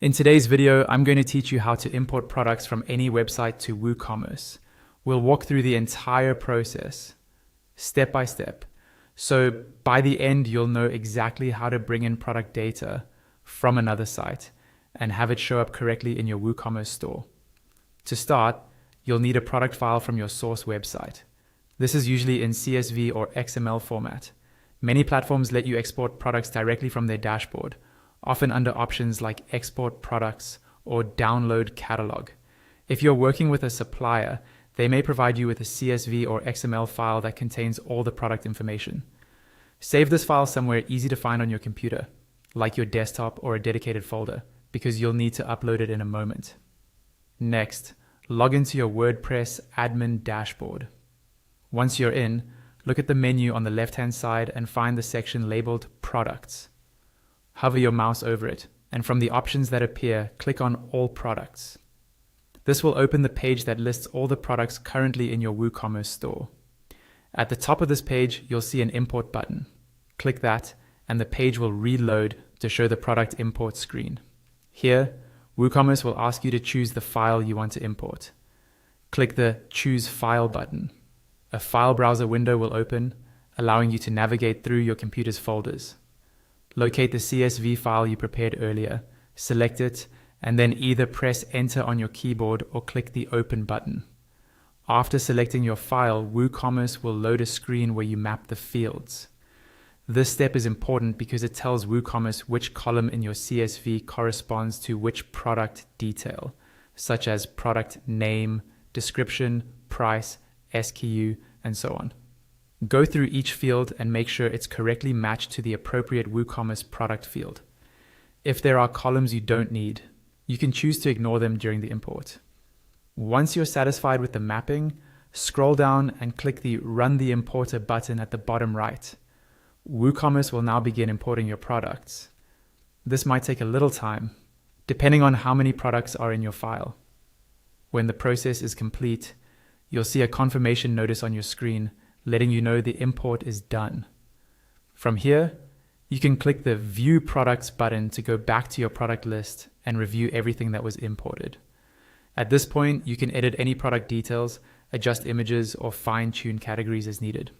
In today's video, I'm going to teach you how to import products from any website to WooCommerce. We'll walk through the entire process, step by step. So by the end, you'll know exactly how to bring in product data from another site and have it show up correctly in your WooCommerce store. To start, you'll need a product file from your source website. This is usually in CSV or XML format. Many platforms let you export products directly from their dashboard, often under options like Export Products or Download Catalog. If you're working with a supplier, they may provide you with a CSV or XML file that contains all the product information. Save this file somewhere easy to find on your computer, like your desktop or a dedicated folder, because you'll need to upload it in a moment. Next, log into your WordPress admin dashboard. Once you're in, look at the menu on the left-hand side and find the section labeled Products. Hover your mouse over it, and from the options that appear, click on All Products. This will open the page that lists all the products currently in your WooCommerce store. At the top of this page, you'll see an Import button. Click that, and the page will reload to show the product import screen. Here, WooCommerce will ask you to choose the file you want to import. Click the Choose File button. A file browser window will open, allowing you to navigate through your computer's folders. Locate the CSV file you prepared earlier, select it, and then either press Enter on your keyboard or click the Open button. After selecting your file, WooCommerce will load a screen where you map the fields. This step is important because it tells WooCommerce which column in your CSV corresponds to which product detail, such as product name, description, price, SKU, and so on. Go through each field and make sure it's correctly matched to the appropriate WooCommerce product field. If there are columns you don't need, you can choose to ignore them during the import. Once you're satisfied with the mapping, scroll down and click the Run the Importer button at the bottom right. WooCommerce will now begin importing your products. This might take a little time, depending on how many products are in your file. When the process is complete, you'll see a confirmation notice on your screen letting you know the import is done. From here, you can click the View Products button to go back to your product list and review everything that was imported. At this point, you can edit any product details, adjust images, or fine-tune categories as needed.